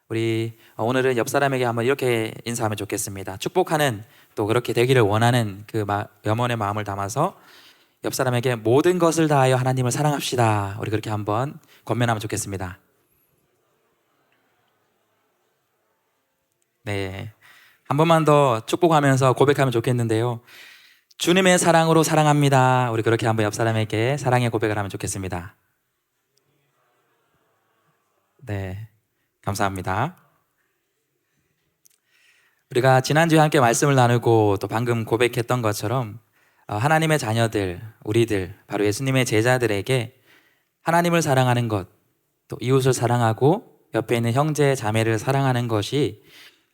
우리 오늘은 옆 사람에게 한번 이렇게 인사하면 좋겠습니다. 축복하는 또 그렇게 되기를 원하는 그 염원의 마음을 담아서 옆 사람에게 모든 것을 다하여 하나님을 사랑합시다. 우리 그렇게 한번 권면하면 좋겠습니다. 네, 한 번만 더 축복하면서 고백하면 좋겠는데요. 주님의 사랑으로 사랑합니다. 우리 그렇게 한번 옆 사람에게 사랑의 고백을 하면 좋겠습니다. 네, 감사합니다. 우리가 지난주에 함께 말씀을 나누고 또 방금 고백했던 것처럼 하나님의 자녀들, 우리들, 바로 예수님의 제자들에게 하나님을 사랑하는 것, 또 이웃을 사랑하고 옆에 있는 형제, 자매를 사랑하는 것이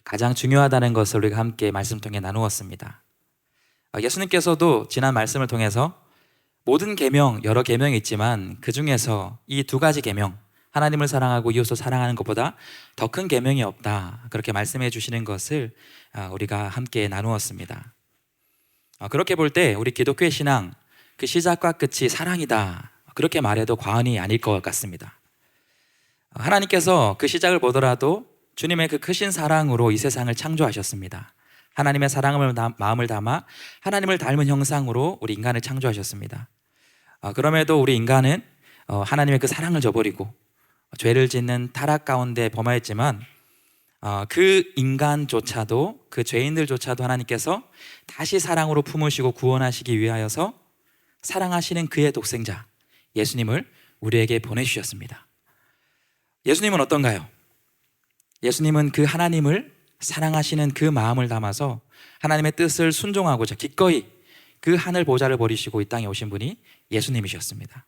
가장 중요하다는 것을 우리가 함께 말씀 통해 나누었습니다. 예수님께서도 지난 말씀을 통해서 모든 계명, 여러 계명이 있지만 그 중에서 이 두 가지 계명, 하나님을 사랑하고 이웃을 사랑하는 것보다 더 큰 계명이 없다, 그렇게 말씀해 주시는 것을 우리가 함께 나누었습니다. 그렇게 볼 때 우리 기독교의 신앙, 그 시작과 끝이 사랑이다, 그렇게 말해도 과언이 아닐 것 같습니다. 하나님께서 그 시작을 보더라도 주님의 그 크신 사랑으로 이 세상을 창조하셨습니다. 하나님의 사랑을 마음을 담아 하나님을 닮은 형상으로 우리 인간을 창조하셨습니다. 그럼에도 우리 인간은 하나님의 그 사랑을 저버리고 죄를 짓는 타락 가운데 범하였지만 그 인간조차도, 그 죄인들조차도 하나님께서 다시 사랑으로 품으시고 구원하시기 위하여서 사랑하시는 그의 독생자 예수님을 우리에게 보내주셨습니다. 예수님은 어떤가요? 예수님은 그 하나님을 사랑하시는 그 마음을 담아서 하나님의 뜻을 순종하고자 기꺼이 그 하늘 보좌를 버리시고 이 땅에 오신 분이 예수님이셨습니다.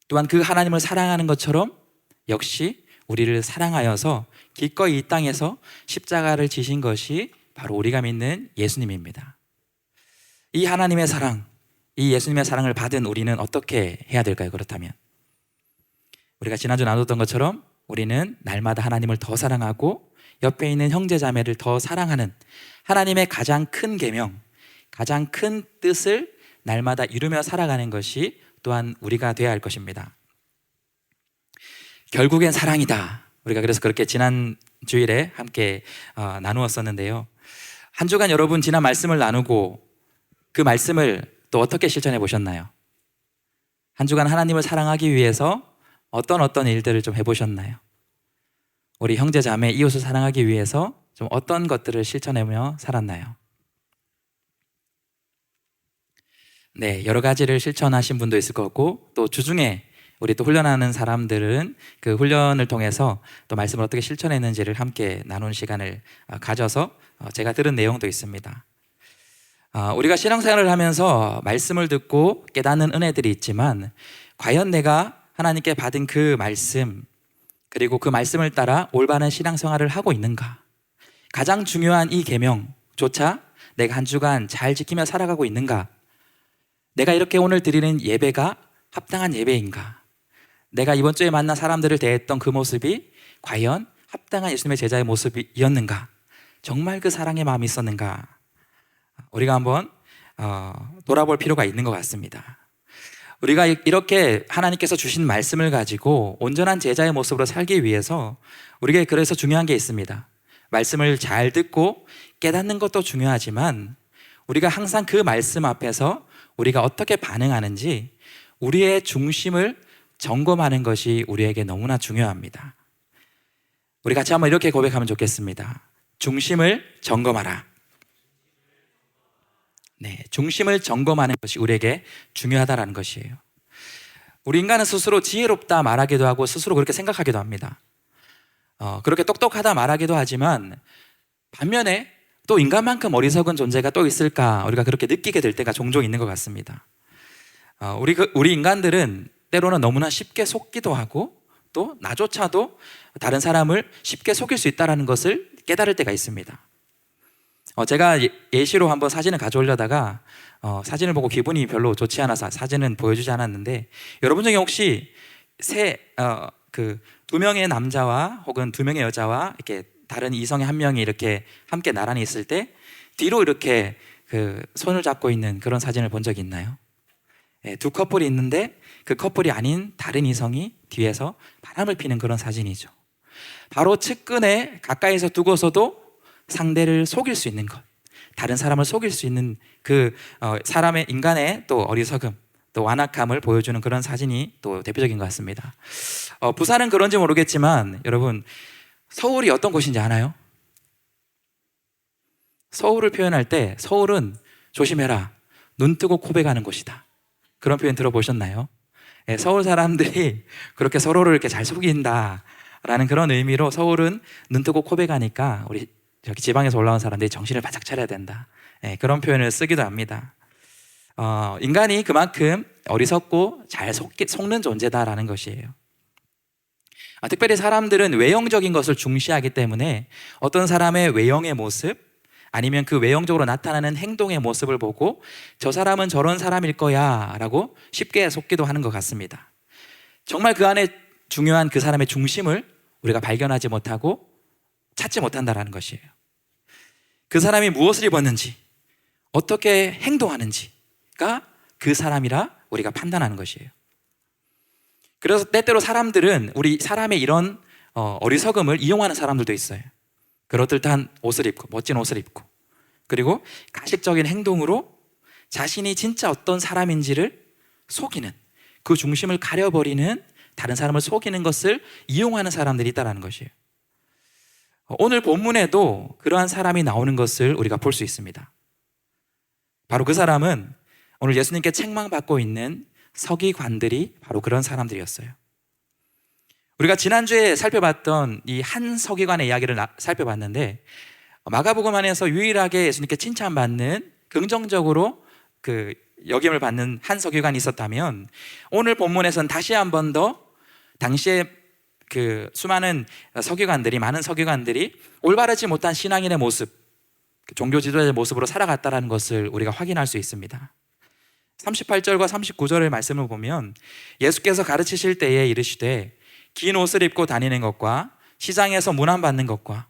또한 그 하나님을 사랑하는 것처럼 역시 우리를 사랑하여서 기꺼이 이 땅에서 십자가를 지신 것이 바로 우리가 믿는 예수님입니다. 이 하나님의 사랑, 이 예수님의 사랑을 받은 우리는 어떻게 해야 될까요? 그렇다면 우리가 지난주 나눴던 것처럼 우리는 날마다 하나님을 더 사랑하고 옆에 있는 형제 자매를 더 사랑하는 하나님의 가장 큰 계명, 가장 큰 뜻을 날마다 이루며 살아가는 것이 또한 우리가 되어야 할 것입니다. 결국엔 사랑이다. 우리가 그래서 그렇게 지난 주일에 함께 나누었었는데요. 한 주간 여러분 지난 말씀을 나누고 그 말씀을 또 어떻게 실천해 보셨나요? 한 주간 하나님을 사랑하기 위해서 어떤 일들을 좀 해보셨나요? 우리 형제 자매 이웃을 사랑하기 위해서 좀 어떤 것들을 실천하며 살았나요? 네, 여러 가지를 실천하신 분도 있을 것 같고, 또 주중에 우리 또 훈련하는 사람들은 그 훈련을 통해서 또 말씀을 어떻게 실천했는지를 함께 나누는 시간을 가져서 제가 들은 내용도 있습니다. 우리가 신앙생활을 하면서 말씀을 듣고 깨닫는 은혜들이 있지만 과연 내가 하나님께 받은 그 말씀, 그리고 그 말씀을 따라 올바른 신앙생활을 하고 있는가? 가장 중요한 이 계명조차 내가 한 주간 잘 지키며 살아가고 있는가? 내가 이렇게 오늘 드리는 예배가 합당한 예배인가? 내가 이번 주에 만난 사람들을 대했던 그 모습이 과연 합당한 예수님의 제자의 모습이었는가? 정말 그 사랑의 마음이 있었는가? 우리가 한번 돌아볼 필요가 있는 것 같습니다. 우리가 이렇게 하나님께서 주신 말씀을 가지고 온전한 제자의 모습으로 살기 위해서 우리에게 그래서 중요한 게 있습니다. 말씀을 잘 듣고 깨닫는 것도 중요하지만 우리가 항상 그 말씀 앞에서 우리가 어떻게 반응하는지 우리의 중심을 점검하는 것이 우리에게 너무나 중요합니다. 우리 같이 한번 이렇게 고백하면 좋겠습니다. 중심을 점검하라. 네, 중심을 점검하는 것이 우리에게 중요하다는 것이에요. 우리 인간은 스스로 지혜롭다 말하기도 하고 스스로 그렇게 생각하기도 합니다. 그렇게 똑똑하다 말하기도 하지만 반면에 또 인간만큼 어리석은 존재가 또 있을까, 우리가 그렇게 느끼게 될 때가 종종 있는 것 같습니다. 우리 인간들은 때로는 너무나 쉽게 속기도 하고 또 나조차도 다른 사람을 쉽게 속일 수 있다는 것을 깨달을 때가 있습니다. 제가 예시로 한번 사진을 가져오려다가 사진을 보고 기분이 별로 좋지 않아서 사진은 보여주지 않았는데, 여러분 중에 혹시 두 명의 남자와 혹은 두 명의 여자와 이렇게 다른 이성의 한 명이 이렇게 함께 나란히 있을 때 뒤로 이렇게 손을 잡고 있는 그런 사진을 본 적이 있나요? 두 커플이 있는데 그 커플이 아닌 다른 이성이 뒤에서 바람을 피는 그런 사진이죠. 바로 측근에 가까이서 두고서도 상대를 속일 수 있는 것, 다른 사람을 속일 수 있는 그 사람의 인간의 또 어리석음, 또 완악함을 보여주는 그런 사진이 또 대표적인 것 같습니다. 부산은 그런지 모르겠지만 여러분, 서울이 어떤 곳인지 아나요? 서울을 표현할 때 서울은 조심해라, 눈 뜨고 고백하는 곳이다, 그런 표현 들어보셨나요? 예, 서울 사람들이 그렇게 서로를 이렇게 잘 속인다라는 그런 의미로 서울은 눈 뜨고 고백하니까 우리 저기 지방에서 올라온 사람들이 정신을 바짝 차려야 된다, 예, 그런 표현을 쓰기도 합니다. 인간이 그만큼 어리석고 잘 속는 존재다라는 것이에요. 특별히 사람들은 외형적인 것을 중시하기 때문에 어떤 사람의 외형의 모습, 아니면 그 외형적으로 나타나는 행동의 모습을 보고 저 사람은 저런 사람일 거야 라고 쉽게 속기도 하는 것 같습니다. 정말 그 안에 중요한 그 사람의 중심을 우리가 발견하지 못하고 찾지 못한다는 것이에요. 그 사람이 무엇을 입었는지, 어떻게 행동하는지가 그 사람이라 우리가 판단하는 것이에요. 그래서 때때로 사람들은 우리 사람의 이런 어리석음을 이용하는 사람들도 있어요. 그럴듯한 옷을 입고, 멋진 옷을 입고, 그리고 가식적인 행동으로 자신이 진짜 어떤 사람인지를 속이는, 그 중심을 가려버리는, 다른 사람을 속이는 것을 이용하는 사람들이 있다는 것이에요. 오늘 본문에도 그러한 사람이 나오는 것을 우리가 볼 수 있습니다. 바로 그 사람은 오늘 예수님께 책망받고 있는 서기관들이 바로 그런 사람들이었어요. 우리가 지난주에 살펴봤던 이 한 서기관의 이야기를 살펴봤는데, 마가복음 안에서 유일하게 예수님께 칭찬받는, 긍정적으로 그 여김을 받는 한 서기관이 있었다면, 오늘 본문에서는 다시 한 번 더 당시에 그 수많은 서기관들이, 많은 서기관들이 올바르지 못한 신앙인의 모습, 종교 지도자의 모습으로 살아갔다는 것을 우리가 확인할 수 있습니다. 38절과 39절의 말씀을 보면 예수께서 가르치실 때에 이르시되 긴 옷을 입고 다니는 것과 시장에서 문안받는 것과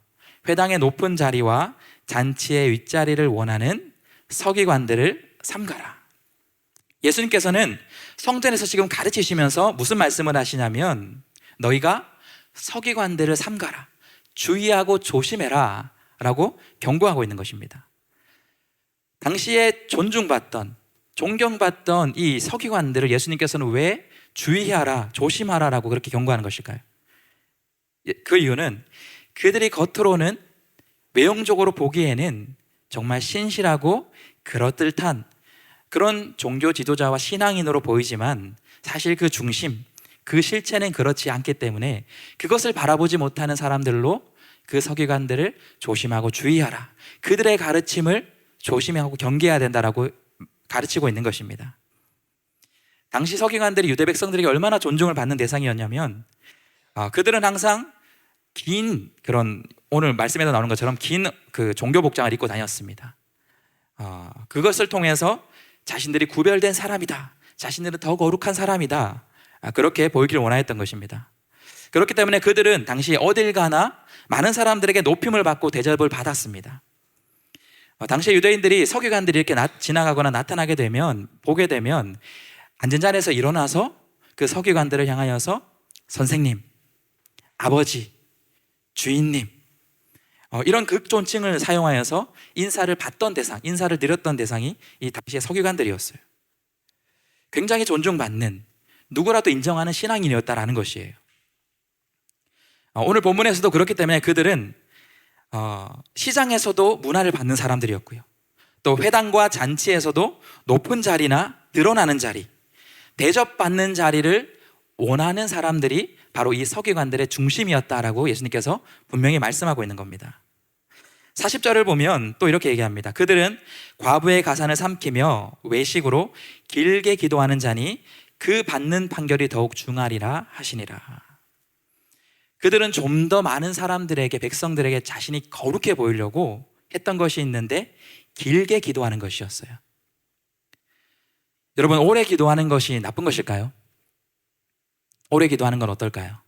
회당의 높은 자리와 잔치의 윗자리를 원하는 서기관들을 삼가라. 예수님께서는 성전에서 지금 가르치시면서 무슨 말씀을 하시냐면, 너희가 서기관들을 삼가라, 주의하고 조심해라 라고 경고하고 있는 것입니다. 당시에 존중받던, 존경받던 이 서기관들을 예수님께서는 왜 주의하라, 조심하라 라고 그렇게 경고하는 것일까요? 그 이유는 그들이 겉으로는 외형적으로 보기에는 정말 신실하고 그럴듯한 그런 종교 지도자와 신앙인으로 보이지만, 사실 그 중심, 그 실체는 그렇지 않기 때문에 그것을 바라보지 못하는 사람들로 그 서기관들을 조심하고 주의하라, 그들의 가르침을 조심하고 경계해야 된다라고 가르치고 있는 것입니다. 당시 서기관들이 유대 백성들에게 얼마나 존중을 받는 대상이었냐면, 그들은 항상 긴, 그런 오늘 말씀에도 나오는 것처럼 긴 그 종교 복장을 입고 다녔습니다. 그것을 통해서 자신들이 구별된 사람이다, 자신들은 더 거룩한 사람이다, 그렇게 보이기를 원하였던 것입니다. 그렇기 때문에 그들은 당시 어딜 가나 많은 사람들에게 높임을 받고 대접을 받았습니다. 당시 유대인들이 서기관들이 이렇게 지나가거나 나타나게 되면, 보게 되면 앉은 자리에서 일어나서 그 서기관들을 향하여서 선생님, 아버지, 주인님, 이런 극존칭을 사용하여서 인사를 받던 대상, 인사를 드렸던 대상이 이 당시의 서기관들이었어요. 굉장히 존중받는, 누구라도 인정하는 신앙인이었다라는 것이에요. 오늘 본문에서도 그렇기 때문에 그들은 시장에서도 문화를 받는 사람들이었고요, 또 회당과 잔치에서도 높은 자리나 드러나는 자리, 대접받는 자리를 원하는 사람들이 바로 이 서기관들의 중심이었다라고 예수님께서 분명히 말씀하고 있는 겁니다. 40절을 보면 또 이렇게 얘기합니다. 그들은 과부의 가산을 삼키며 외식으로 길게 기도하는 자니 그 받는 판결이 더욱 중하리라 하시니라. 그들은 좀 더 많은 사람들에게, 백성들에게 자신이 거룩해 보이려고 했던 것이 있는데 길게 기도하는 것이었어요. 여러분, 오래 기도하는 것이 나쁜 것일까요? 오래 기도하는 건 어떨까요?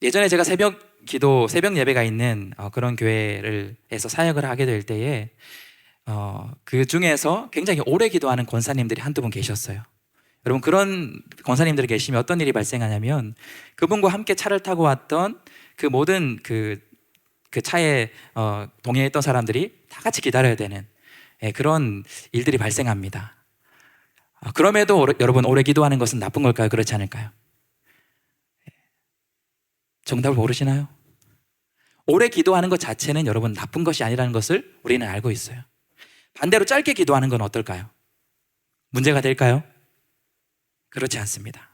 예전에 제가 새벽 예배가 있는 그런 교회에서 사역을 하게 될 때에 그 중에서 굉장히 오래 기도하는 권사님들이 한두 분 계셨어요. 여러분, 그런 권사님들이 계시면 어떤 일이 발생하냐면 그분과 함께 차를 타고 왔던 그 모든 그 차에 동행했던 사람들이 다 같이 기다려야 되는 그런 일들이 발생합니다. 그럼에도 여러분, 오래 기도하는 것은 나쁜 걸까요? 그렇지 않을까요? 정답을 모르시나요? 오래 기도하는 것 자체는 여러분 나쁜 것이 아니라는 것을 우리는 알고 있어요. 반대로 짧게 기도하는 건 어떨까요? 문제가 될까요? 그렇지 않습니다.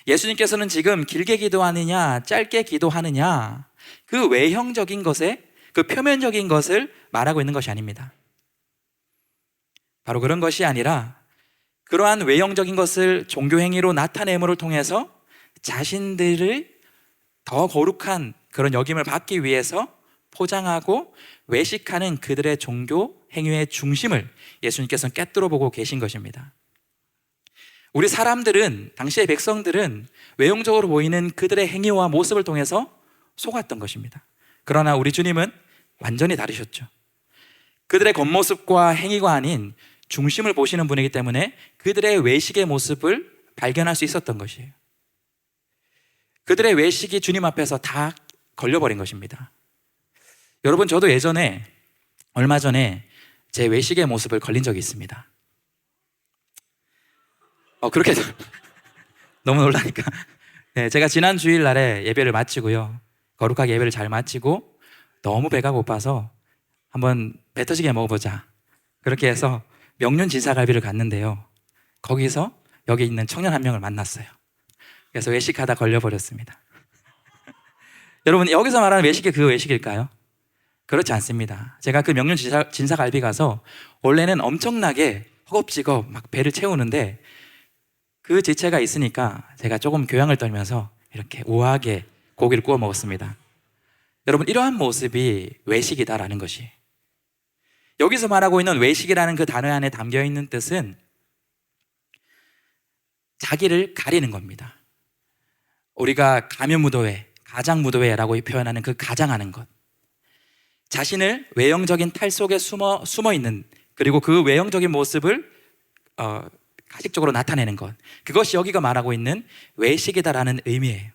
예수님께서는 지금 길게 기도하느냐 짧게 기도하느냐 그 외형적인 것에, 그 표면적인 것을 말하고 있는 것이 아닙니다. 바로 그런 것이 아니라 그러한 외형적인 것을 종교행위로 나타냄으로 통해서 자신들을 더 거룩한 그런 여김을 받기 위해서 포장하고 외식하는 그들의 종교 행위의 중심을 예수님께서는 꿰뚫어 보고 계신 것입니다. 우리 사람들은, 당시의 백성들은 외형적으로 보이는 그들의 행위와 모습을 통해서 속았던 것입니다. 그러나 우리 주님은 완전히 다르셨죠. 그들의 겉모습과 행위가 아닌 중심을 보시는 분이기 때문에 그들의 외식의 모습을 발견할 수 있었던 것이에요. 그들의 외식이 주님 앞에서 다 걸려버린 것입니다. 여러분, 저도 예전에, 얼마 전에 제 외식의 모습을 걸린 적이 있습니다. 그렇게 너무 놀라니까. 네, 제가 지난 주일날에 예배를 마치고요, 거룩하게 예배를 잘 마치고 너무 배가 고파서 한번 배 터지게 먹어보자, 그렇게 해서 명륜 진사갈비를 갔는데요, 거기서 여기 있는 청년 한 명을 만났어요. 그래서 외식하다 걸려버렸습니다. 여러분, 여기서 말하는 외식이 그 외식일까요? 그렇지 않습니다. 제가 그 명륜 진사갈비 가서 원래는 엄청나게 허겁지겁 막 배를 채우는데 그 지체가 있으니까 제가 조금 교양을 떨면서 이렇게 우아하게 고기를 구워 먹었습니다. 여러분, 이러한 모습이 외식이다라는 것이, 여기서 말하고 있는 외식이라는 그 단어 안에 담겨 있는 뜻은 자기를 가리는 겁니다. 우리가 가면무도회, 가장무도회라고 표현하는 그 가장하는 것, 자신을 외형적인 탈 속에 숨어 있는, 그리고 그 외형적인 모습을 가식적으로 나타내는 것, 그것이 여기가 말하고 있는 외식이다라는 의미예요.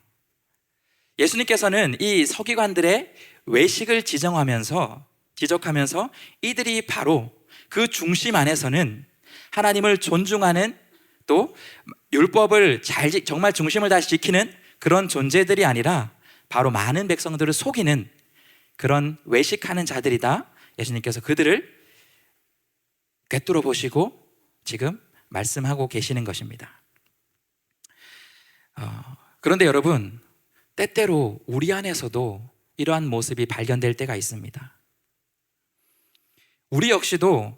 예수님께서는 이 서기관들의 외식을 지적하면서 이들이 바로 그 중심 안에서는 하나님을 존중하는, 또 율법을 정말 중심을 다시 지키는 그런 존재들이 아니라 바로 많은 백성들을 속이는 그런 외식하는 자들이다. 예수님께서 그들을 꿰뚫어 보시고 지금 말씀하고 계시는 것입니다. 그런데 여러분, 때때로 우리 안에서도 이러한 모습이 발견될 때가 있습니다. 우리 역시도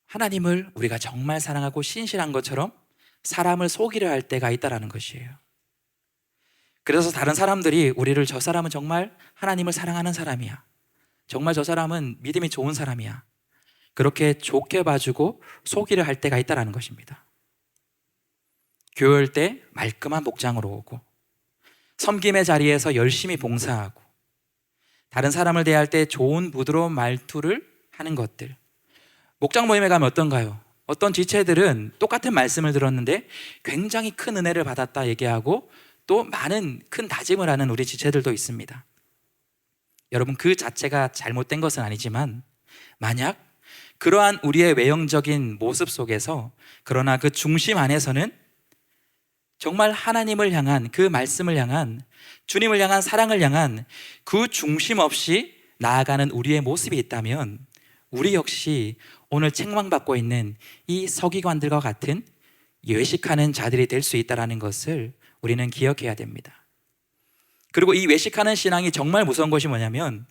하나님을 우리가 정말 사랑하고 신실한 것처럼 사람을 속이려 할 때가 있다는 것이에요. 그래서 다른 사람들이 우리를, 저 사람은 정말 하나님을 사랑하는 사람이야, 정말 저 사람은 믿음이 좋은 사람이야, 그렇게 좋게 봐주고 속이려 할 때가 있다는 것입니다. 교회 올 때 말끔한 복장으로 오고, 섬김의 자리에서 열심히 봉사하고, 다른 사람을 대할 때 좋은 부드러운 말투를 하는 것들. 목장 모임에 가면 어떤가요? 어떤 지체들은 똑같은 말씀을 들었는데 굉장히 큰 은혜를 받았다 얘기하고 또 많은 큰 다짐을 하는 우리 지체들도 있습니다. 여러분, 그 자체가 잘못된 것은 아니지만 만약 그러한 우리의 외형적인 모습 속에서, 그러나 그 중심 안에서는 정말 하나님을 향한, 그 말씀을 향한, 주님을 향한 사랑을 향한 그 중심 없이 나아가는 우리의 모습이 있다면 우리 역시 오늘 책망받고 있는 이 서기관들과 같은 외식하는 자들이 될 수 있다는 것을 우리는 기억해야 됩니다. 그리고 이 외식하는 신앙이 정말 무서운 것이 뭐냐면,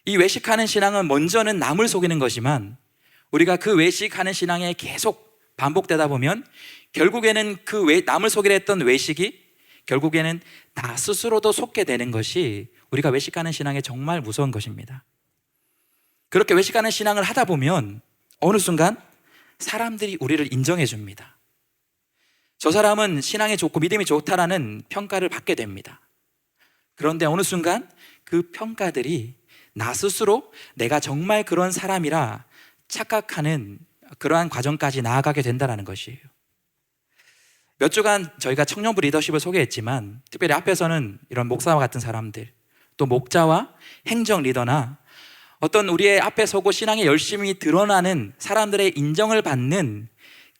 이 외식하는 신앙은 먼저는 남을 속이는 것이지만 우리가 그 외식하는 신앙에 계속 반복되다 보면 결국에는 그 남을 속이려 했던 외식이 결국에는 나 스스로도 속게 되는 것이 우리가 외식하는 신앙에 정말 무서운 것입니다. 그렇게 외식하는 신앙을 하다 보면 어느 순간 사람들이 우리를 인정해 줍니다. 저 사람은 신앙이 좋고 믿음이 좋다라는 평가를 받게 됩니다. 그런데 어느 순간 그 평가들이 나 스스로 내가 정말 그런 사람이라 착각하는 그러한 과정까지 나아가게 된다는 것이에요. 몇 주간 저희가 청년부 리더십을 소개했지만 특별히 앞에서는 이런 목사와 같은 사람들, 또 목자와 행정 리더나 어떤 우리의 앞에 서고 신앙에 열심히 드러나는 사람들의 인정을 받는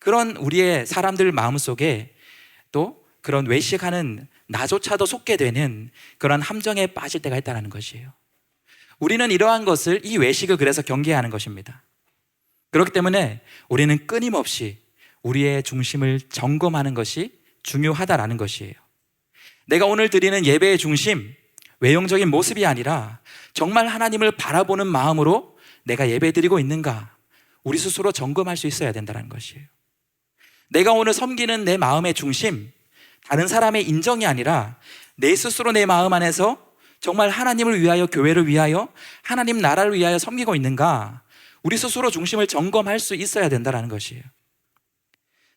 그런 우리의 사람들 마음속에 또 그런 외식하는 나조차도 속게 되는 그런 함정에 빠질 때가 있다는 것이에요. 우리는 이러한 것을, 이 외식을 그래서 경계하는 것입니다. 그렇기 때문에 우리는 끊임없이 우리의 중심을 점검하는 것이 중요하다라는 것이에요. 내가 오늘 드리는 예배의 중심, 외형적인 모습이 아니라 정말 하나님을 바라보는 마음으로 내가 예배드리고 있는가, 우리 스스로 점검할 수 있어야 된다는 것이에요. 내가 오늘 섬기는 내 마음의 중심, 다른 사람의 인정이 아니라 내 스스로 내 마음 안에서 정말 하나님을 위하여, 교회를 위하여, 하나님 나라를 위하여 섬기고 있는가, 우리 스스로 중심을 점검할 수 있어야 된다는 것이에요.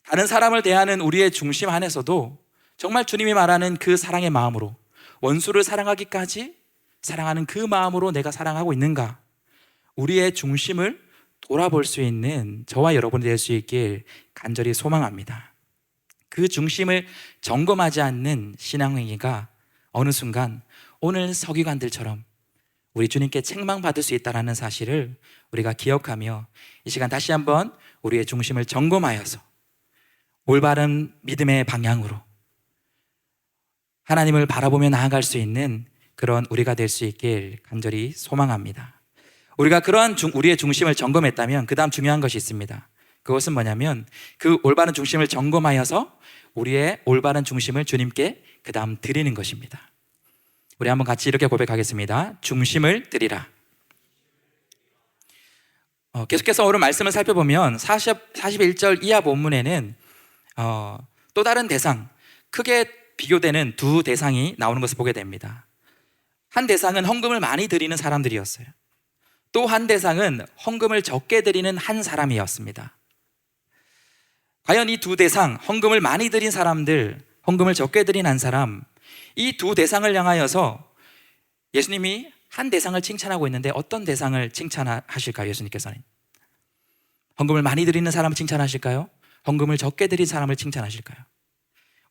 다른 사람을 대하는 우리의 중심 안에서도 정말 주님이 말하는 그 사랑의 마음으로, 원수를 사랑하기까지 사랑하는 그 마음으로 내가 사랑하고 있는가, 우리의 중심을 돌아볼 수 있는 저와 여러분이 될 수 있길 간절히 소망합니다. 그 중심을 점검하지 않는 신앙행위가 어느 순간 오늘 서기관들처럼 우리 주님께 책망받을 수 있다는 사실을 우리가 기억하며 이 시간 다시 한번 우리의 중심을 점검하여서 올바른 믿음의 방향으로 하나님을 바라보며 나아갈 수 있는 그런 우리가 될 수 있길 간절히 소망합니다. 우리가 그러한 우리의 중심을 점검했다면 그 다음 중요한 것이 있습니다. 그것은 뭐냐면 그 올바른 중심을 점검하여서 우리의 올바른 중심을 주님께 그 다음 드리는 것입니다. 우리 한번 같이 이렇게 고백하겠습니다. 중심을 드리라. 계속해서 오늘 말씀을 살펴보면 41절 이하 본문에는 또 다른 대상, 크게 비교되는 두 대상이 나오는 것을 보게 됩니다. 한 대상은 헌금을 많이 드리는 사람들이었어요. 또 한 대상은 헌금을 적게 드리는 한 사람이었습니다. 과연 이 두 대상, 헌금을 많이 드린 사람들, 헌금을 적게 드린 한 사람, 이 두 대상을 향하여서 예수님이 한 대상을 칭찬하고 있는데 어떤 대상을 칭찬하실까요? 예수님께서는 헌금을 많이 드리는 사람을 칭찬하실까요? 헌금을 적게 드린 사람을 칭찬하실까요?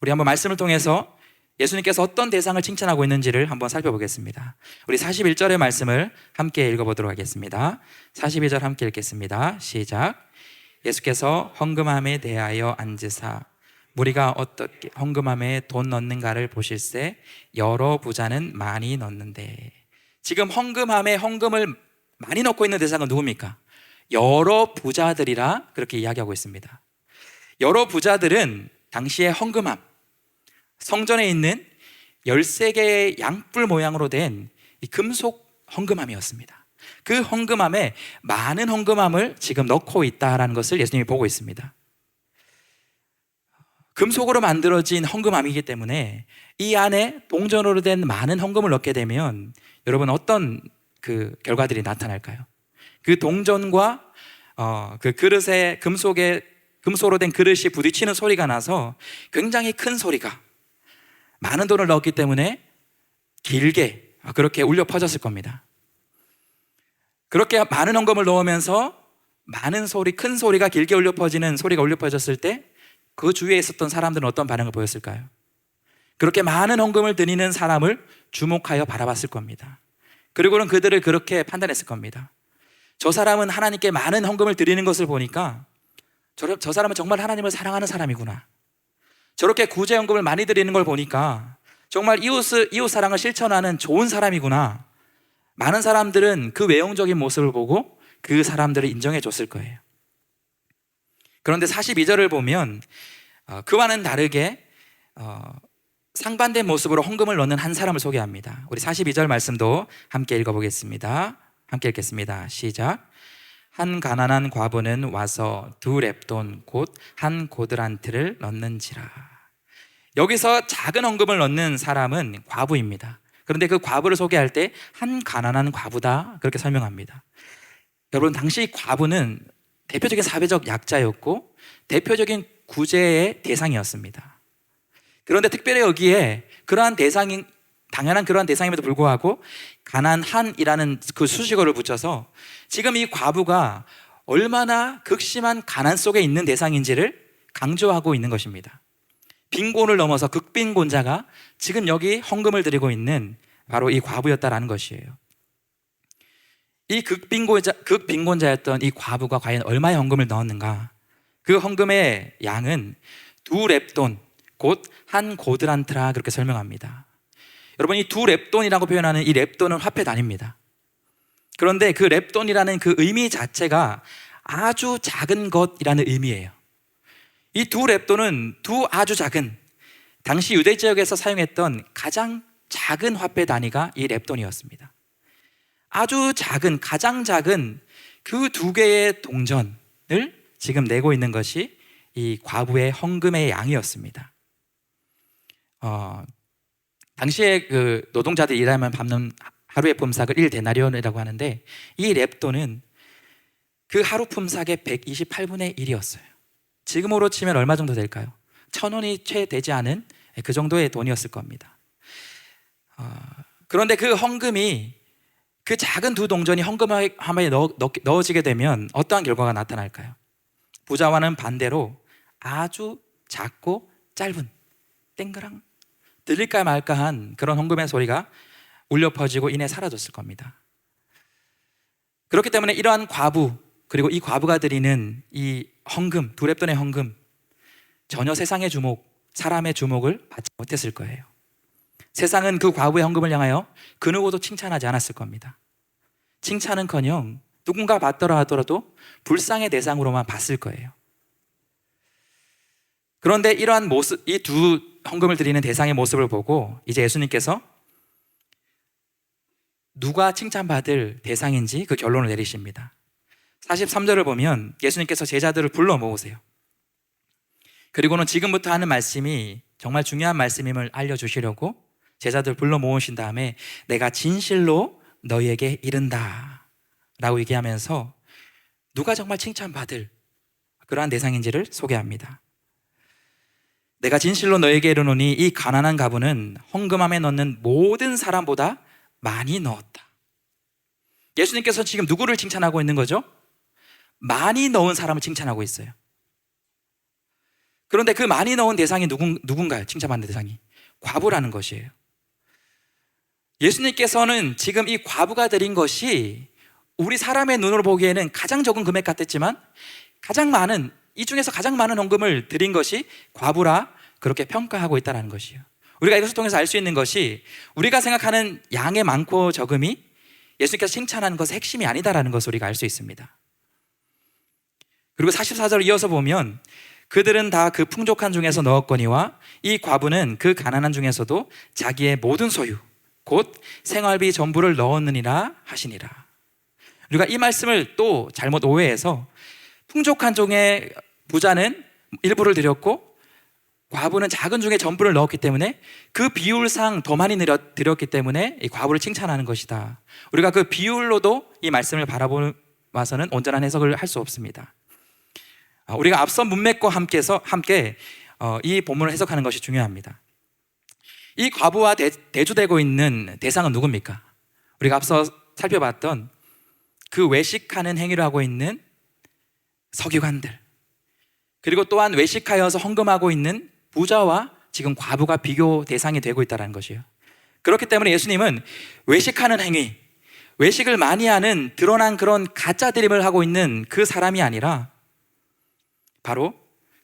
우리 한번 말씀을 통해서 예수님께서 어떤 대상을 칭찬하고 있는지를 한번 살펴보겠습니다. 우리 41절의 말씀을 함께 읽어보도록 하겠습니다. 42절 함께 읽겠습니다. 시작. 예수께서 헌금함에 대하여 앉으사 무리가 어떻게 헌금함에 돈 넣는가를 보실세 여러 부자는 많이 넣는데. 지금 헌금함에 헌금을 많이 넣고 있는 대상은 누굽니까? 여러 부자들이라 그렇게 이야기하고 있습니다. 여러 부자들은 당시의 헌금함, 성전에 있는 13개의 양뿔 모양으로 된 이 금속 헌금함이었습니다. 그 헌금함에 많은 헌금함을 지금 넣고 있다는 것을 예수님이 보고 있습니다. 금속으로 만들어진 헌금함이기 때문에 이 안에 동전으로 된 많은 헌금을 넣게 되면 여러분 어떤 그 결과들이 나타날까요? 그 동전과 그 그릇에 금속으로 된 그릇이 부딪히는 소리가 나서 굉장히 큰 소리가, 많은 돈을 넣었기 때문에 길게 그렇게 울려 퍼졌을 겁니다. 그렇게 많은 헌금을 넣으면서 많은 소리, 큰 소리가 길게 울려 퍼지는 소리가 울려 퍼졌을 때 그 주위에 있었던 사람들은 어떤 반응을 보였을까요? 그렇게 많은 헌금을 드리는 사람을 주목하여 바라봤을 겁니다. 그리고는 그들을 그렇게 판단했을 겁니다. 저 사람은 하나님께 많은 헌금을 드리는 것을 보니까 저 사람은 정말 하나님을 사랑하는 사람이구나. 저렇게 구제헌금을 많이 드리는 걸 보니까 정말 이웃 사랑을 실천하는 좋은 사람이구나. 많은 사람들은 그 외형적인 모습을 보고 그 사람들을 인정해 줬을 거예요. 그런데 42절을 보면 그와는 다르게 상반된 모습으로 헌금을 넣는 한 사람을 소개합니다. 우리 42절 말씀도 함께 읽어보겠습니다. 함께 읽겠습니다. 시작. 한 가난한 과부는 와서 2렙돈 곧 한 고드란트를 넣는지라. 여기서 작은 헌금을 넣는 사람은 과부입니다. 그런데 그 과부를 소개할 때 한 가난한 과부다 그렇게 설명합니다. 여러분, 당시 과부는 대표적인 사회적 약자였고 대표적인 구제의 대상이었습니다. 그런데 특별히 여기에 당연한 그러한 대상임에도 불구하고 가난한이라는 그 수식어를 붙여서 지금 이 과부가 얼마나 극심한 가난 속에 있는 대상인지를 강조하고 있는 것입니다. 빈곤을 넘어서 극빈곤자가 지금 여기 헌금을 드리고 있는 바로 이 과부였다라는 것이에요. 이 극빈곤자였던 이 과부가 과연 얼마의 헌금을 넣었는가? 그 헌금의 양은 2렙돈, 곧 한 고드란트라 그렇게 설명합니다. 여러분, 이 2렙돈이라고 표현하는 이 렙돈은 화폐 단위입니다. 그런데 그 렙돈이라는 그 의미 자체가 아주 작은 것이라는 의미예요. 이 2렙돈은 아주 작은, 당시 유대 지역에서 사용했던 가장 작은 화폐 단위가 이 렙돈이었습니다. 아주 작은, 가장 작은 그 2개의 동전을 지금 내고 있는 것이 이 과부의 헌금의 양이었습니다. 당시에 그 노동자들이 일하면 받는 하루의 품삯을 1데나리온이라고 하는데, 이 렙돈은 그 하루 품삯의 128분의 1이었어요. 지금으로 치면 얼마 정도 될까요? 1,000원이 채 되지 않은 그 정도의 돈이었을 겁니다. 그런데 그 헌금이, 그 작은 2동전이 헌금함에 넣어지게 되면 어떠한 결과가 나타날까요? 부자와는 반대로 아주 작고 짧은, 땡그랑 들릴까 말까한 그런 헌금의 소리가 울려 퍼지고 이내 사라졌을 겁니다. 그렇기 때문에 이러한 과부, 그리고 이 과부가 드리는 이 헌금, 2렙돈의 헌금, 전혀 세상의 주목, 사람의 주목을 받지 못했을 거예요. 세상은 그 과부의 헌금을 향하여 그 누구도 칭찬하지 않았을 겁니다. 칭찬은커녕 누군가 받더라 하더라도 불쌍의 대상으로만 봤을 거예요. 그런데 이러한 모습, 이 2 헌금을 드리는 대상의 모습을 보고 이제 예수님께서 누가 칭찬받을 대상인지 그 결론을 내리십니다. 43절을 보면 예수님께서 제자들을 불러 모으세요. 그리고는 지금부터 하는 말씀이 정말 중요한 말씀임을 알려주시려고 제자들 불러 모으신 다음에 내가 진실로 너희에게 이른다 라고 얘기하면서 누가 정말 칭찬받을 그러한 대상인지를 소개합니다. 내가 진실로 너에게 이르노니 이 가난한 과부는 헌금함에 넣는 모든 사람보다 많이 넣었다. 예수님께서 지금 누구를 칭찬하고 있는 거죠? 많이 넣은 사람을 칭찬하고 있어요. 그런데 그 많이 넣은 대상이 누군가요? 칭찬받는 대상이 과부라는 것이에요. 예수님께서는 지금 이 과부가 드린 것이 우리 사람의 눈으로 보기에는 가장 적은 금액 같았지만 가장 많은, 이 중에서 가장 많은 헌금을 드린 것이 과부라 그렇게 평가하고 있다는 것이에요. 우리가 이것을 통해서 알 수 있는 것이 우리가 생각하는 양의 많고 적음이 예수님께서 칭찬하는 것의 핵심이 아니다라는 것을 우리가 알 수 있습니다. 그리고 44절을 이어서 보면 그들은 다 그 풍족한 중에서 넣었거니와 이 과부는 그 가난한 중에서도 자기의 모든 소유 곧 생활비 전부를 넣었느니라 하시니라. 우리가 이 말씀을 또 잘못 오해해서 풍족한 중에 부자는 일부를 드렸고 과부는 작은 중에 전부를 넣었기 때문에 그 비율상 더 많이 드렸기 때문에 이 과부를 칭찬하는 것이다. 우리가 그 비율로도 이 말씀을 바라보아서는 온전한 해석을 할 수 없습니다. 우리가 앞선 문맥과 함께 이 본문을 해석하는 것이 중요합니다. 이 과부와 대조되고 있는 대상은 누굽니까? 우리가 앞서 살펴봤던 그 외식하는 행위를 하고 있는 서기관들, 그리고 또한 외식하여서 헌금하고 있는 부자와 지금 과부가 비교 대상이 되고 있다는 것이에요. 그렇기 때문에 예수님은 외식하는 행위, 외식을 많이 하는 드러난 그런 가짜 드림을 하고 있는 그 사람이 아니라 바로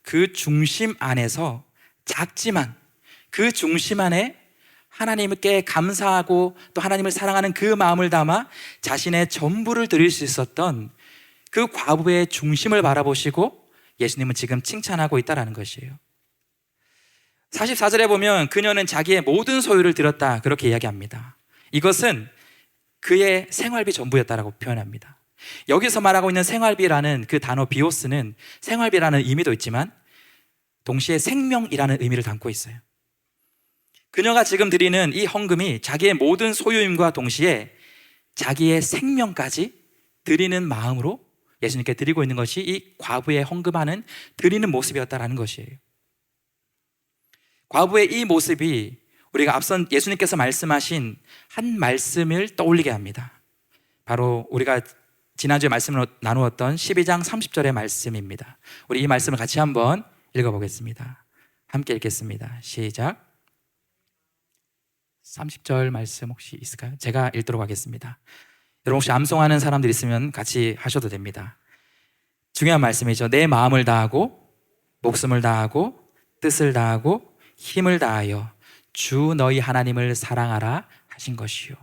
그 중심 안에서 작지만 그 중심 안에 하나님께 감사하고 또 하나님을 사랑하는 그 마음을 담아 자신의 전부를 드릴 수 있었던 그 과부의 중심을 바라보시고 예수님은 지금 칭찬하고 있다는 것이에요. 44절에 보면 그녀는 자기의 모든 소유를 드렸다 그렇게 이야기합니다. 이것은 그의 생활비 전부였다라고 표현합니다. 여기서 말하고 있는 생활비라는 그 단어 비오스는 생활비라는 의미도 있지만 동시에 생명이라는 의미를 담고 있어요. 그녀가 지금 드리는 이 헌금이 자기의 모든 소유임과 동시에 자기의 생명까지 드리는 마음으로 예수님께 드리고 있는 것이 이 과부의 헌금하는 드리는 모습이었다라는 것이에요. 과부의 이 모습이 우리가 앞선 예수님께서 말씀하신 한 말씀을 떠올리게 합니다. 바로 우리가 지난주에 말씀을 나누었던 12장 30절의 말씀입니다. 우리 이 말씀을 같이 한번 읽어보겠습니다. 함께 읽겠습니다. 시작. 30절 말씀 혹시 있을까요? 제가 읽도록 하겠습니다. 여러분 혹시 암송하는 사람들 있으면 같이 하셔도 됩니다. 중요한 말씀이죠. 내 마음을 다하고 목숨을 다하고 뜻을 다하고 힘을 다하여 주 너희 하나님을 사랑하라 하신 것이요.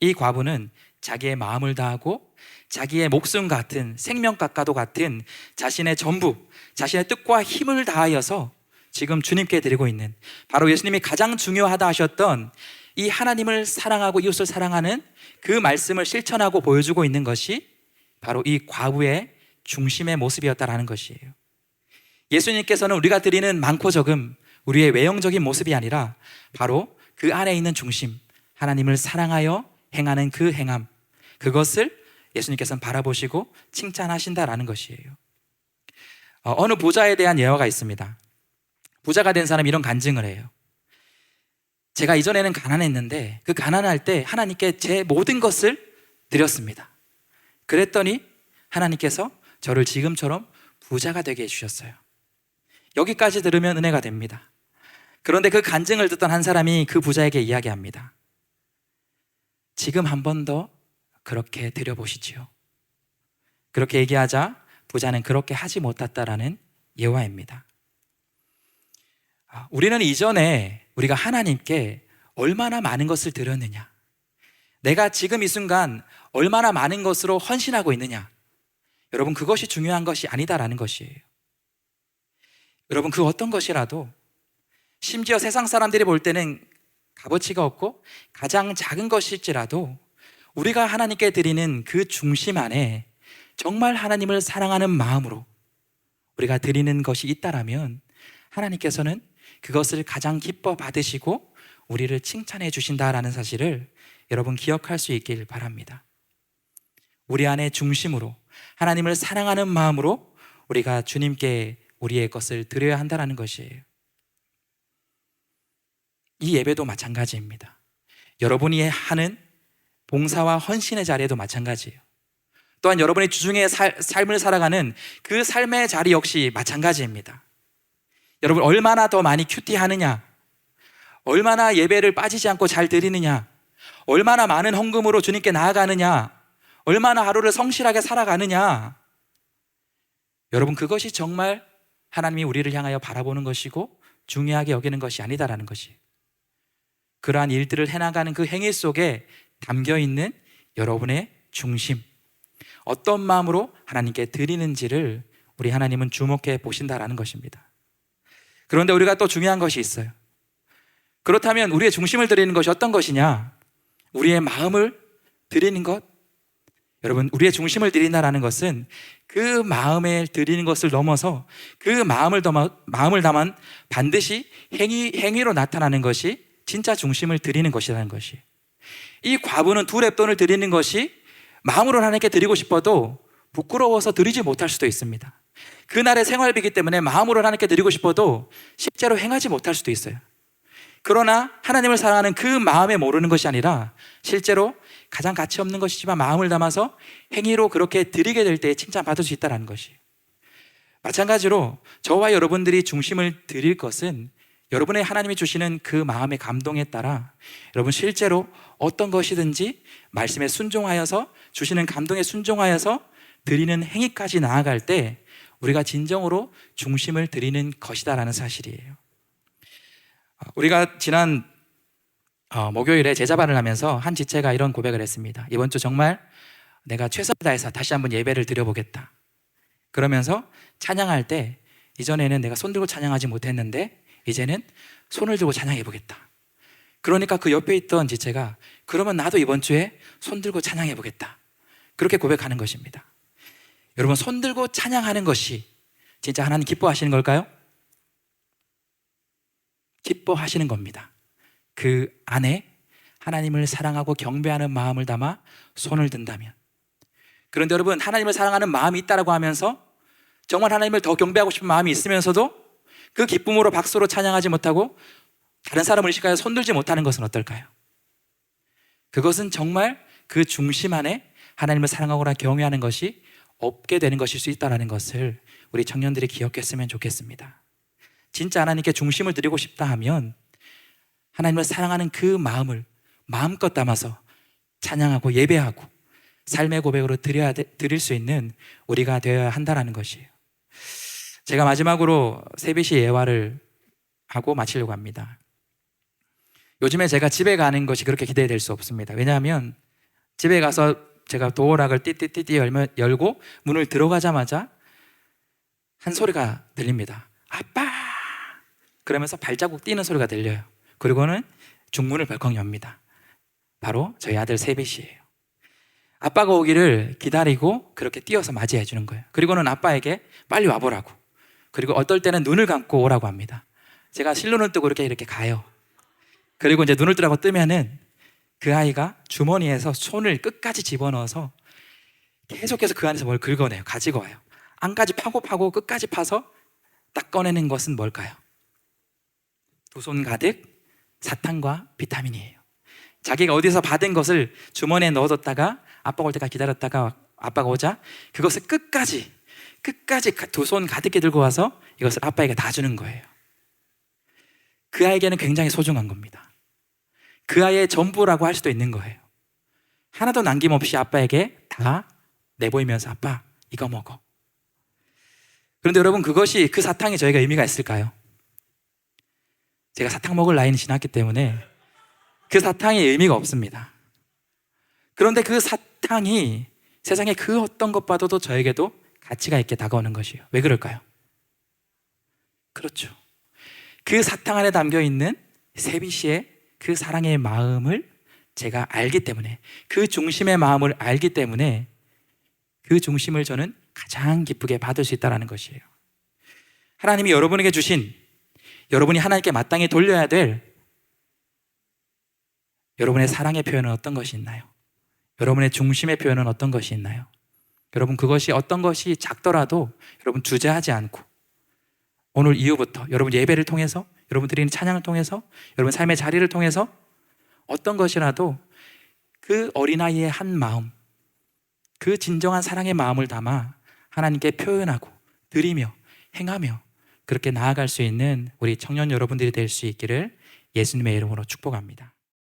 이 과부는 자기의 마음을 다하고 자기의 목숨 같은 생명값과도 같은 자신의 전부, 자신의 뜻과 힘을 다하여서 지금 주님께 드리고 있는, 바로 예수님이 가장 중요하다 하셨던 이 하나님을 사랑하고 이웃을 사랑하는 그 말씀을 실천하고 보여주고 있는 것이 바로 이 과부의 중심의 모습이었다라는 것이에요. 예수님께서는 우리가 드리는 많고 적음, 우리의 외형적인 모습이 아니라 바로 그 안에 있는 중심, 하나님을 사랑하여 행하는 그 행함, 그것을 예수님께서는 바라보시고 칭찬하신다라는 것이에요. 어느 부자에 대한 예화가 있습니다. 부자가 된 사람이 이런 간증을 해요. 제가 이전에는 가난했는데 그 가난할 때 하나님께 제 모든 것을 드렸습니다. 그랬더니 하나님께서 저를 지금처럼 부자가 되게 해주셨어요. 여기까지 들으면 은혜가 됩니다. 그런데 그 간증을 듣던 한 사람이 그 부자에게 이야기합니다. 지금 한 번 더 그렇게 드려보시지요. 그렇게 얘기하자 부자는 그렇게 하지 못했다라는 예화입니다. 우리는 이전에 우리가 하나님께 얼마나 많은 것을 드렸느냐, 내가 지금 이 순간 얼마나 많은 것으로 헌신하고 있느냐, 여러분 그것이 중요한 것이 아니다라는 것이에요. 여러분 그 어떤 것이라도, 심지어 세상 사람들이 볼 때는 값어치가 없고 가장 작은 것일지라도 우리가 하나님께 드리는 그 중심 안에 정말 하나님을 사랑하는 마음으로 우리가 드리는 것이 있다라면 하나님께서는 그것을 가장 기뻐 받으시고 우리를 칭찬해 주신다라는 사실을 여러분 기억할 수 있길 바랍니다. 우리 안에 중심으로 하나님을 사랑하는 마음으로 우리가 주님께 우리의 것을 드려야 한다는 것이에요. 이 예배도 마찬가지입니다. 여러분이 하는 봉사와 헌신의 자리에도 마찬가지예요. 또한 여러분이 주중에 삶을 살아가는 그 삶의 자리 역시 마찬가지입니다. 여러분 얼마나 더 많이 큐티하느냐, 얼마나 예배를 빠지지 않고 잘 드리느냐, 얼마나 많은 헌금으로 주님께 나아가느냐, 얼마나 하루를 성실하게 살아가느냐, 여러분 그것이 정말 하나님이 우리를 향하여 바라보는 것이고 중요하게 여기는 것이 아니다라는 것이에요. 그러한 일들을 해나가는 그 행위 속에 담겨있는 여러분의 중심, 어떤 마음으로 하나님께 드리는지를 우리 하나님은 주목해 보신다라는 것입니다. 그런데 우리가 또 중요한 것이 있어요. 그렇다면 우리의 중심을 드리는 것이 어떤 것이냐? 우리의 마음을 드리는 것. 여러분 우리의 중심을 드린다라는 것은 그 마음에 드리는 것을 넘어서 그 마음을 담아 반드시 행위로 나타나는 것이 진짜 중심을 드리는 것이라는 것이. 이 과부는 두 렙돈을 드리는 것이 마음으로 하나님께 드리고 싶어도 부끄러워서 드리지 못할 수도 있습니다. 그날의 생활비이기 때문에 마음으로 하나님께 드리고 싶어도 실제로 행하지 못할 수도 있어요. 그러나 하나님을 사랑하는 그 마음에 모르는 것이 아니라 실제로 가장 가치 없는 것이지만 마음을 담아서 행위로 그렇게 드리게 될 때 칭찬받을 수 있다는 것이. 마찬가지로 저와 여러분들이 중심을 드릴 것은 여러분의 하나님이 주시는 그 마음의 감동에 따라 여러분 실제로 어떤 것이든지 말씀에 순종하여서 주시는 감동에 순종하여서 드리는 행위까지 나아갈 때 우리가 진정으로 중심을 드리는 것이다라는 사실이에요. 우리가 지난 목요일에 제자반을 하면서 한 지체가 이런 고백을 했습니다. 이번 주 정말 내가 최선을 다해서 다시 한번 예배를 드려보겠다. 그러면서 찬양할 때 이전에는 내가 손 들고 찬양하지 못했는데 이제는 손을 들고 찬양해보겠다. 그러니까 그 옆에 있던 지체가 그러면 나도 이번 주에 손 들고 찬양해보겠다. 그렇게 고백하는 것입니다. 여러분 손 들고 찬양하는 것이 진짜 하나님 기뻐하시는 걸까요? 기뻐하시는 겁니다. 그 안에 하나님을 사랑하고 경배하는 마음을 담아 손을 든다면. 그런데 여러분 하나님을 사랑하는 마음이 있다라고 하면서 정말 하나님을 더 경배하고 싶은 마음이 있으면서도 그 기쁨으로 박수로 찬양하지 못하고 다른 사람을 의식하여 손들지 못하는 것은 어떨까요? 그것은 정말 그 중심 안에 하나님을 사랑하거나 경외하는 것이 없게 되는 것일 수 있다는 것을 우리 청년들이 기억했으면 좋겠습니다. 진짜 하나님께 중심을 드리고 싶다 하면 하나님을 사랑하는 그 마음을 마음껏 담아서 찬양하고 예배하고 삶의 고백으로 드릴 수 있는 우리가 되어야 한다는 것이에요. 제가 마지막으로 세비시 예화를 하고 마치려고 합니다. 요즘에 제가 집에 가는 것이 그렇게 기대될 수 없습니다. 왜냐하면 집에 가서 제가 도어락을 띠띠띠띠 열고 문을 들어가자마자 한 소리가 들립니다. 아빠! 그러면서 발자국 뛰는 소리가 들려요. 그리고는 중문을 벌컥 엽니다. 바로 저희 아들 세빗이에요. 아빠가 오기를 기다리고 그렇게 뛰어서 맞이해 주는 거예요. 그리고는 아빠에게 빨리 와보라고, 그리고 어떨 때는 눈을 감고 오라고 합니다. 제가 실눈을 뜨고 이렇게 가요. 그리고 이제 눈을 뜨라고 뜨면은 그 아이가 주머니에서 손을 끝까지 집어넣어서 계속해서 그 안에서 뭘 긁어내요. 가지고 와요. 안까지 파고 끝까지 파서 딱 꺼내는 것은 뭘까요? 두 손 가득 사탕과 비타민이에요. 자기가 어디서 받은 것을 주머니에 넣어뒀다가 아빠가 올 때까지 기다렸다가 아빠가 오자 그것을 끝까지 두 손 가득히 들고 와서 이것을 아빠에게 다 주는 거예요. 그 아이에게는 굉장히 소중한 겁니다. 그 아이의 전부라고 할 수도 있는 거예요. 하나도 남김없이 아빠에게 다 내보이면서 아빠 이거 먹어. 그런데 여러분, 그것이, 그 사탕이 저희가 의미가 있을까요? 제가 사탕 먹을 나이는 지났기 때문에 그 사탕이 의미가 없습니다. 그런데 그 사탕이 세상의 그 어떤 것보다도 저에게도 가치가 있게 다가오는 것이에요. 왜 그럴까요? 그렇죠. 그 사탕 안에 담겨있는 세비시의 그 사랑의 마음을 제가 알기 때문에, 그 중심의 마음을 알기 때문에 그 중심을 저는 가장 기쁘게 받을 수 있다는 것이에요. 하나님이 여러분에게 주신, 여러분이 하나님께 마땅히 돌려야 될 여러분의 사랑의 표현은 어떤 것이 있나요? 여러분의 중심의 표현은 어떤 것이 있나요? 여러분, 그것이 어떤 것이 작더라도 여러분 주저하지 않고 오늘 이후부터 여러분 예배를 통해서, 여러분 드리는 찬양을 통해서, 여러분 삶의 자리를 통해서 어떤 것이라도 그 어린아이의 한 마음, 그 진정한 사랑의 마음을 담아 하나님께 표현하고 드리며 행하며 그렇게 나아갈 수 있는 우리 청년 여러분들이 될 수 있기를 예수님의 이름으로 축복합니다.